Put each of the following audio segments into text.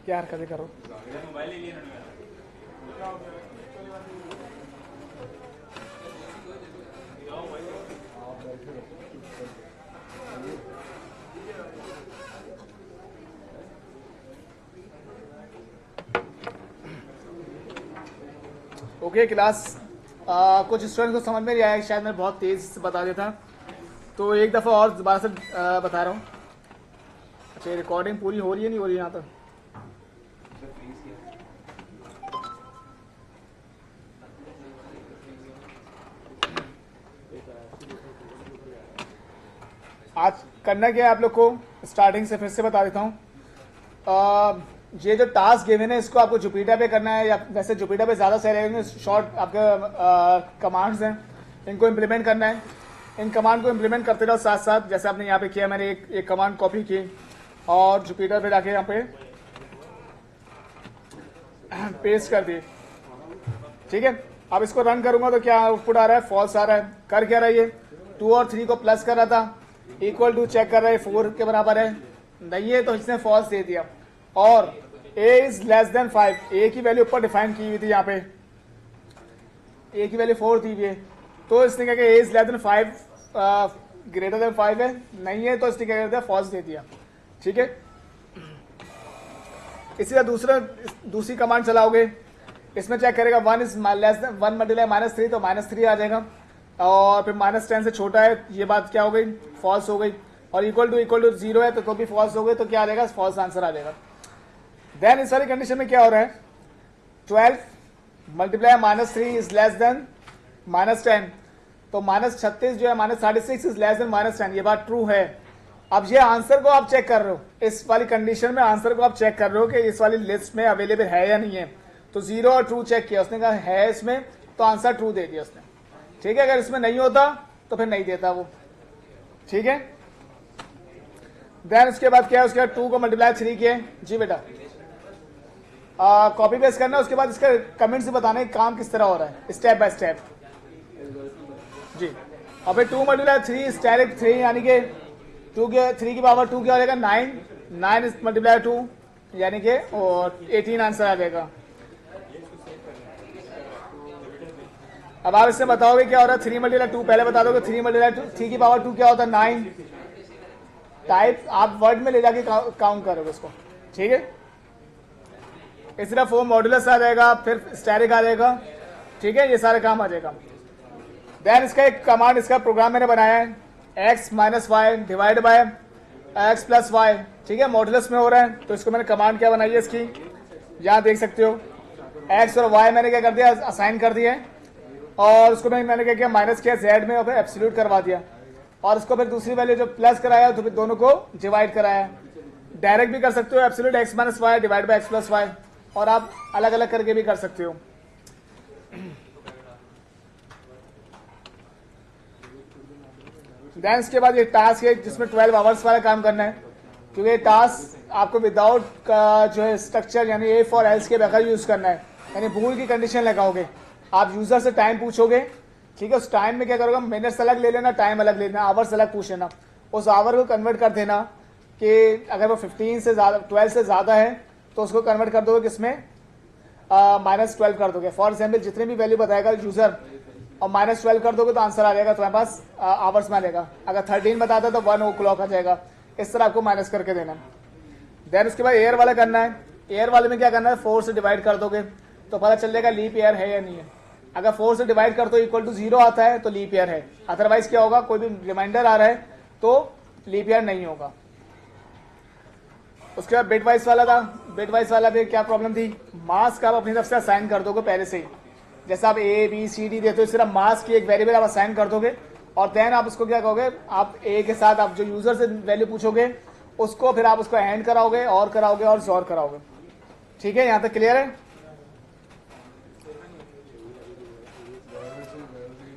क्या हरकतें करो। ओके क्लास, कुछ स्टूडेंट को समझ में नहीं आया, शायद मैं बहुत तेज से बता देता, तो एक दफ़ा और दोबारा से बता रहा हूँ। अच्छा, रिकॉर्डिंग पूरी हो रही है, नहीं हो रही यहाँ तक? आज करना क्या है आप लोग को, स्टार्टिंग से फिर से बता देता हूँ। ये जो टास्क गिवन है ना, इसको आपको जुपिटर पे करना है, या वैसे जुपिटर पे ज़्यादा सही रहेंगे। शॉर्ट आपके कमांड्स हैं, इनको इम्प्लीमेंट करना है। इन कमांड को इम्प्लीमेंट करते रहो साथ साथ, जैसे आपने यहाँ पे किया। मैंने एक कमांड कॉपी की और जुपिटर पे जाके यहाँ पे पेस्ट कर दी, ठीक है। अब इसको रन करूंगा तो क्या आउटपुट आ रहा है? फॉल्स आ रहा है। कर क्या रहा है ये? 2 और 3 को प्लस कर रहा था, इक्वल टू चेक कर रहा है 4 के बराबर है, नहीं है तो इसने फॉल्स दे दिया। और a is less than 5, a की वैल्यू ऊपर डिफाइन की हुई थी, यहाँ पे a की वैल्यू 4 थी ये, तो इसने क्या किया? a is less than 5 greater than 5 है, नहीं है तो इसने क्या कर दिया? फॉल्स दे दिया, ठीक है। इसी तरह दूसरी कमांड चलाओगे, इसमें चेक करेगा 1 इज लेस देन 1 मल्टीप्लाई -3, तो -3 आ जाएगा। और फिर -10 से छोटा है, ये बात क्या हो गई? फॉल्स हो गई। और इक्वल टू 0 है तो भी फॉल्स हो गई, तो क्या आ जाएगा? फॉल्स आंसर आ जाएगा। देन इस वाली कंडीशन में क्या हो रहा है? 12 मल्टीप्लाई -3 इज लेस देन -10, तो -36 जो है -36 इज लेस देन -10, ये बात ट्रू है। अब ये आंसर को आप चेक कर रहे हो, इस वाली कंडीशन में आंसर को आप चेक कर रहे हो कि इस वाली लिस्ट में अवेलेबल है या नहीं है। तो 0 और ट्रू चेक किया, उसने कहा है इसमें, तो आंसर ट्रू दे दिया उसने, ठीक है। अगर इसमें नहीं होता तो फिर नहीं देता वो, ठीक है। देन उसके बाद क्या है? उसके बाद 2 को मल्टीप्लाई 3 किए। जी बेटा, कॉपी पेस्ट करना है, उसके बाद इसका कमेंट से बताना है काम किस तरह हो रहा है, स्टेप बाय स्टेप जी। और फिर 2 मल्टीप्लाई 3 इज डायरेक्ट 3, यानी कि 3 की पावर 2 क्या हो जाएगा? 9 इज मल्टीप्लाई 2, यानी कि 18 आंसर आ जाएगा। अब आप इससे बताओगे क्या हो रहा है? 3 मल्टीप्लाई 2 पहले बता दोगे, 3 मल्टीप्लाई 2, 3 की पावर 2 क्या होता है? 9। टाइप आप वर्ड में ले जाके काउंट करोगे उसको, ठीक है। इस तरह 4 मॉडुलस आ जाएगा, फिर स्टैटिक आ जाएगा, ठीक है। ये सारे काम आ जाएगा। देन इसका एक कमांड, इसका प्रोग्राम मैंने बनाया है, x - y divide by x + y, ठीक है। मॉडुलस में हो रहा है, तो इसको मैंने कमांड क्या बनाई है इसकी, यहाँ देख सकते हो। x और y मैंने क्या कर दिया? असाइन कर दिया है, और उसको मैंने क्या किया? माइनस किया z में, और फिर एब्सोल्यूट करवा दिया। और इसको फिर दूसरी वैल्यू जो प्लस कराया, तो फिर दोनों को डिवाइड कराया। डायरेक्ट भी कर सकते हो, absolute x - y divide by x + y, और आप अलग अलग करके भी कर सकते हो। देन इसके बाद ये टास्क है जिसमें 12 आवर्स वाला काम करना है, क्योंकि टास्क आपको विदाउट का जो है स्ट्रक्चर, यानी ए फॉर एल्स के बगैर यूज करना है, यानी भूल की कंडीशन लगाओगे। आप यूजर से टाइम पूछोगे, ठीक है। उस टाइम में क्या करोगे? मिनट्स अलग ले लेना, टाइम अलग ले लेना, आवर्स अलग पूछ लेना। उस आवर को कन्वर्ट कर देना कि अगर वो 15 से ज़्यादा, 12 से ज़्यादा है, तो उसको कन्वर्ट कर दोगे किसमें? -12 कर दोगे। फॉर एग्जाम्पल जितने भी वैल्यू बताएगा यूजर, और -12 कर दोगे तो आंसर आ जाएगा तुम्हारे पास आवर्स में आ जाएगा। अगर 13 बताता है तो 1 o'clock आ जाएगा। इस तरह आपको माइनस करके देना। देन उसके बाद एयर वाला करना है। एयर वाले में क्या करना है? 4 से डिवाइड कर दोगे तो पता चल जाएगा लीप ईयर है या नहीं है। अगर 4 से डिवाइड कर दो इक्वल टू 0 आता है तो लीप ईयर है, अदरवाइज क्या होगा? कोई भी रिमाइंडर आ रहा है तो लीप ईयर नहीं होगा। उसके बाद बिट वाइज वाला था। बिट वाइज वाला भी क्या प्रॉब्लम थी? मास का आप अपनी तरफ से असाइन कर दोगे पहले से ही, जैसे आप ए बी सी डी देते हो इस तरह मास की एक वेरिएबल आप असाइन कर दोगे, और देन आप उसको क्या कहोगे? आप ए के साथ आप जो यूजर से वैल्यू पूछोगे उसको फिर आप उसको एंड कराओगे और जोर कराओगे। ठीक है, यहां तक क्लियर है?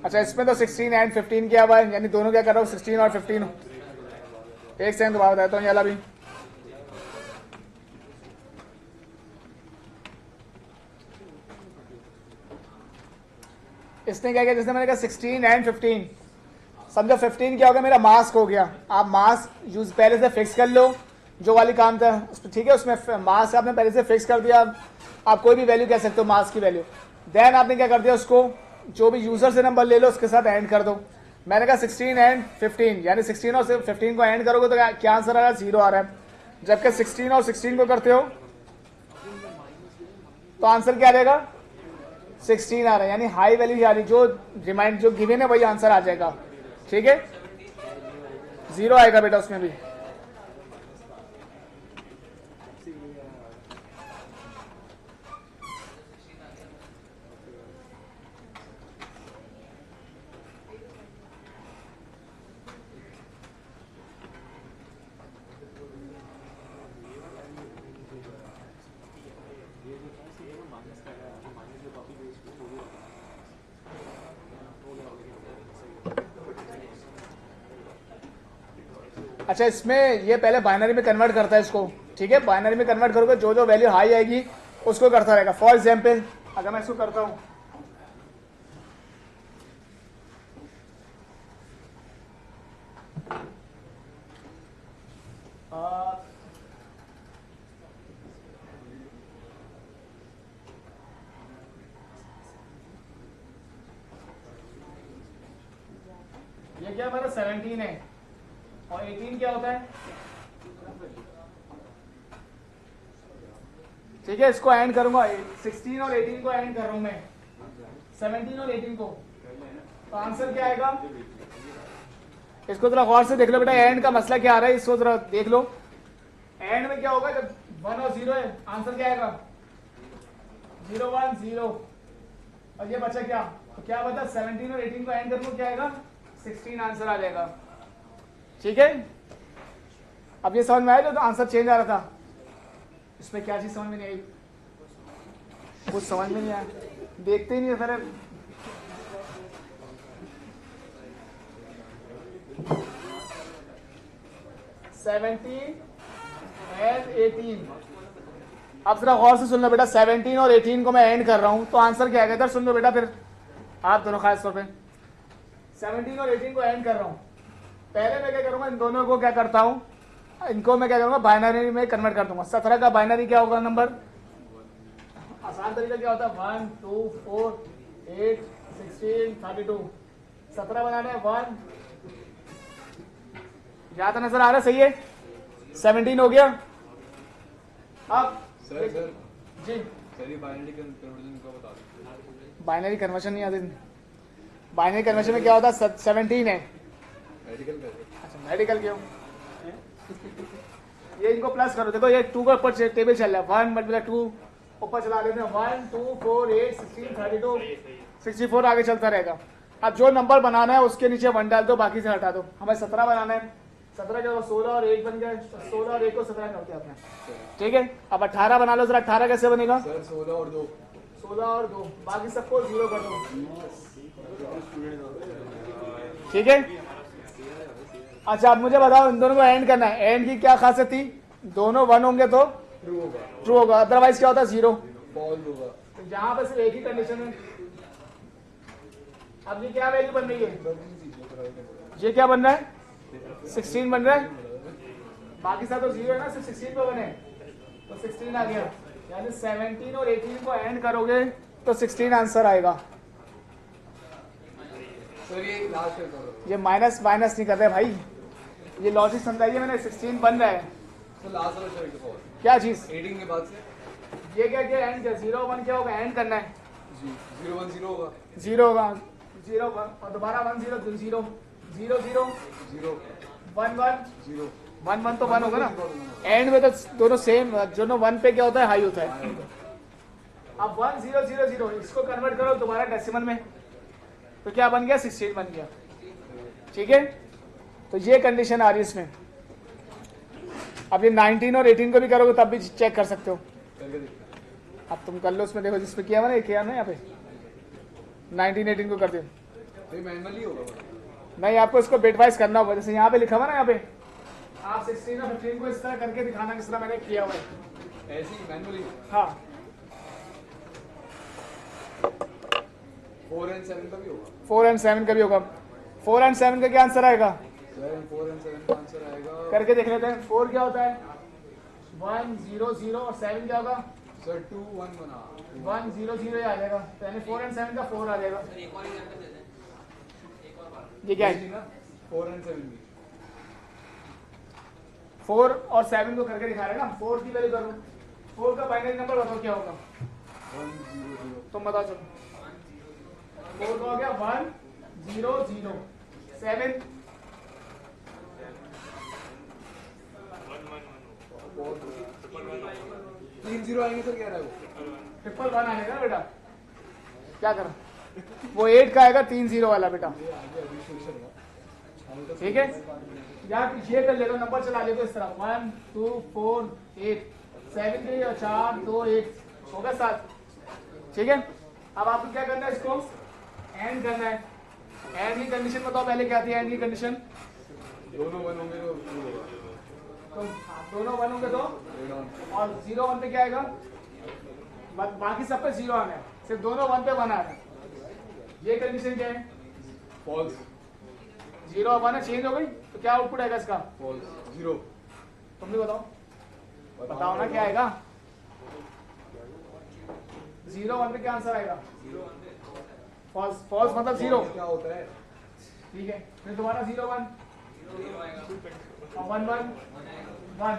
अच्छा, इसमें तो 16 एंड 15 किया हुआ है, यानी दोनों क्या कर रहा हूँ? 16 और 15। एक सेकंड दोबारा बताता हूँ। ये भी इसने क्या किया? जैसे मैंने कहा 16 एंड 15, समझो 15 क्या हो गया? मेरा मास्क हो गया। आप मास्क यूज पहले से फिक्स कर लो, जो वाली काम था ठीक है, उसमें मास आपने पहले से फिक्स कर दिया, आप कोई भी वैल्यू कह सकते हो मास की वैल्यू। देन आपने क्या कर दिया, उसको जो भी यूजर से नंबर ले लो उसके साथ एंड कर दो। मैंने कहा 16 एंड 15, यानी 16 और 15 को एंड करोगे तो क्या आंसर आ रहा है, 0 आ रहा है। जबकि 16 और 16 को करते हो तो आंसर क्या आ जाएगा, 16 आ रहा है, यानी हाई वैल्यू आ रही, जो गिवन है वही आंसर आ जाएगा। ठीक है, 0 आएगा बेटा उसमें भी। अच्छा, इसमें ये पहले बाइनरी में कन्वर्ट करता है इसको। ठीक है, बाइनरी में कन्वर्ट करोगे जो जो वैल्यू हाई आएगी उसको करता रहेगा। फॉर एग्जाम्पल अगर मैं इसको करता हूं, ये क्या हमारा 17 है और 18 क्या होता है। ठीक है, इसको एंड करूंगा, 16 और 18 को एंड कर रहा हूं मैं, 17 और 18 को, तो आंसर क्या आएगा। इसको जरा गौर से देख लो बेटा, एंड का मसला क्या आ रहा है इसको जरा देख लो। एंड में क्या होगा, जब 1 और 0 है, आंसर क्या आएगा 0 1 0, और ये बचा क्या, तो क्या बता 17 और 18 को एंड करूंगा, क्या आएगा 16 आंसर आ जाएगा। ठीक है, अब ये समझ में आया जो आंसर चेंज आ रहा था, इसमें क्या चीज समझ में नहीं आई, कुछ समझ में नहीं आया, देखते ही नहीं सर। 17 and 18, अब जरा गौर से सुन लो बेटा, 17 और 18 को मैं एंड कर रहा हूं तो आंसर क्या आएगा, इधर सुन लो बेटा, फिर आप दोनों खास तौर पे 17 और 18 को एंड कर रहा हूं। पहले मैं क्या करूंगा, इन दोनों को क्या करता हूं, इनको मैं क्या करूंगा बाइनरी में कन्वर्ट कर दूंगा। 17 का बाइनरी क्या होगा नंबर, आसान तरीका क्या होता है, 1 2 4 8 16 32, 17 बनाना है 1, ज्यादा नजर आ रहा है, सही है। 17 हो गया। अब सर जी सर ये बाइनरी कन्वर्जन का बता दो। बाइनरी कन्वर्जन नहीं आते, बाइनरी कन्वर्जन में क्या होता है, 17 है, मेडिकल कर। अच्छा मेडिकल क्यों, ये इनको प्लस करो, देखो ये 2 का ऊपर टेबल चल रहा है, 1 मल्टीप्लाई 2 ऊपर चला लेते हैं, 1 2 4 8 16 32 64 आगे चलता रहेगा। अब जो नंबर बनाना है उसके नीचे 1 डाल दो, बाकी से हटा दो। हमें 17 बनाना है, 17 जो 16 और 1 बन गया, 16 और 1 को 17 करते हैं अपने। ठीक है, अब 18 बना लो जरा, 18 कैसे बनेगा, सर 16 और 2, 16 और 2, बाकी सबको 0 कर दो। ठीक है, अच्छा अब मुझे बताओ इन दोनों को एंड करना है, एंड की क्या खासियत थी, दोनों 1 होंगे तो ट्रू होगा, अदरवाइज क्या होता है 0 फॉल्स होगा। तो यहाँ पे सिर्फ एक ही कंडीशन है। अब ये क्या वैल्यू बन रही है, ये क्या बन रहा है 16 बन रहा है, बाकी सब तो 0 है ना, सिर्फ 16 पे बने तो 16 आ गया, यानी 17 और 18 को एंड करोगे तो 16 आंसर आएगा। सर ये लास्ट है सर, ये माइनस माइनस नहीं कर रहे भाई, ये लॉजिक समझाइए मैंने, 16 बन रहा है। सर लास्ट वाला शेयर के फॉर क्या चीज, 18 के बाद से ये क्या क्या एंड क्या 0 1 क्या होगा, एंड करना है, जी 0 1 0 होगा, 0 होगा 0 1 और दोबारा 1 0 0 0 0 0 0 1 1 0 1 1 तो 1 होगा ना, एंड में तो दोनों सेम, दोनों 1 पे क्या होता है, हाई होता है। अब 1 0 0 0 इसको कन्वर्ट करो दोबारा डेसिमल में, तो क्या बन गया 16 बन गया। ठीक है, तो ये कंडीशन आ रही है इसमें। अब ये 19 और 18 को भी करोगे तब भी चेक कर सकते हो, करके देखते अब तुम कर लो उसमें, देखो जिसमें किया हुआ ना, ये किया ना यहाँ पे 19 18 को कर दो, हैं। तो ये मैनुअली होगा, नहीं आपको इसको बिट वाइज करना होगा, जैसे यहाँ पे लिखा हुआ ना, यहाँ पे आप 16 और 15 को इस तरह करके दिखाना किस तरह मैंने किया हुआ है। ऐसे ही मैनुअली हाँ 4 and 7 का भी होगा। 4 and 7 का भी होगा, 4 and 7 का क्या आंसर आएगा, सर 4 and 7 का आंसर आएगा, करके देख लेते हैं। 4 क्या होता है 1 0 0 और 7 क्या होगा? सर 2 1 बना 1 0 0 आ जाएगा, तो यानी 4 एंड 7 का 4 आ जाएगा। ये क्या है? 4 and 7 भी 4 और 7 को करके दिखा रहे हैं ना। 4 की वैल्यू करो, 4 का बाइनरी नंबर बताओ क्या होगा? 1 0 0 तुम बताओ चलो। 4 का हो गया 1 0 0, 7 3 0 आएंगे सर, क्या रहा है वो? 1 1 आएगा बेटा, क्या कर वो 8 का आएगा 3 0 वाला बेटा, ये आगे एडिशन का ठीक है। यार ये कर ले लो, नंबर चला ले दो इस तरह, 1 2 4 8 7 3 और 4 2 8 होगा 7, ठीक है। अब आपको क्या करना है, इसको एंड करना है। एंड की कंडीशन बताओ पहले क्या थी एंड की कंडीशन? दोनों 1 होंगे तो 2 होगा। तो दोनों 1 होंगे तो, Add on। और 0 1 पे क्या आएगा? बाकी सब पे 0 आना है, सिर्फ दोनों 1 पे 1 आना है। ये कंडीशन क्या है? False 0 और 1 चेंज हो गई, तो क्या आउटपुट आएगा इसका? false 0। तुम भी बताओ, बताओ ना क्या आएगा? 0 1 पे क्या आंसर आएगा? फॉल्स, फॉल्स मतलब 0, क्या होता है? ठीक है। फिर दोबारा 0 1 और 1 1 1,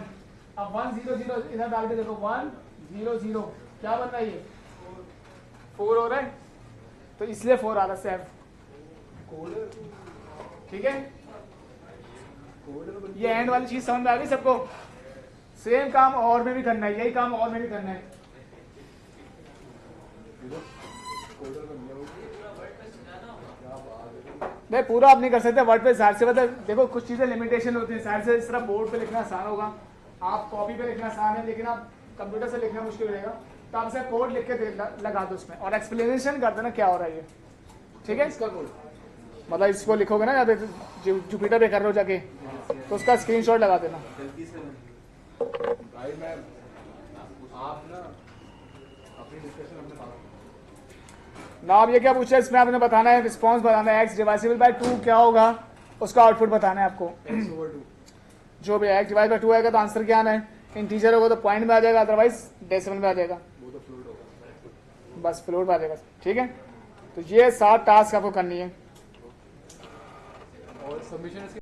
अब 1 0 0 इधर डाल के देखो, 1 0 0 क्या बन रहा है? ये 4 हो रहा है, तो इसलिए 4 आ रहा है सेव, कोडर ठीक है। कोडर ये एंड वाली चीज समझ में आ गई सबको? सेम काम और में भी करना है, यही काम और में भी करना है। कोडर बन गया वो। क्या बात है। नहीं पूरा आप नहीं कर सकते वर्ड पे, साइड से मतलब देखो कुछ चीजें लिमिटेशन होती है। साइड से इस तरह बोर्ड पे लिखना आसान होगा, आप कॉपी पे लिखना आसान है, लेकिन आप कंप्यूटर से लिखना मुश्किल रहेगा। तो आप से कोड लिख के लगा दो उसमें, और एक्सप्लेनेशन कर देना क्या हो रहा है ये, ठीक है। इसका कोड मतलब इसको लिखोगे ना यहाँ पे जुपिटर पे कर रहे हो जाके, तो उसका स्क्रीनशॉट लगा देना। भाई मैम आप ना अपनी डिस्कशन हमने मांगा। ना अब ये क्या पूछा है इसमें, आपने बताना है रिस्पॉन्स बताना है। एक्स डिवाइसिबल बाय 2 क्या होगा, उसका आउटपुट बताना है आपको। x over 2 जो भी एक्स डिवाइड बाय 2 आएगा तो आंसर क्या आना है? इंटीजर होगा तो पॉइंट में आ जाएगा, अदरवाइज डेसिमल में आ जाएगा, वो तो फ्लोट होगा। बस फ्लोट में आ जाएगा, ठीक है। तो ये 7 टास्क आपको करनी है। और सबमिशन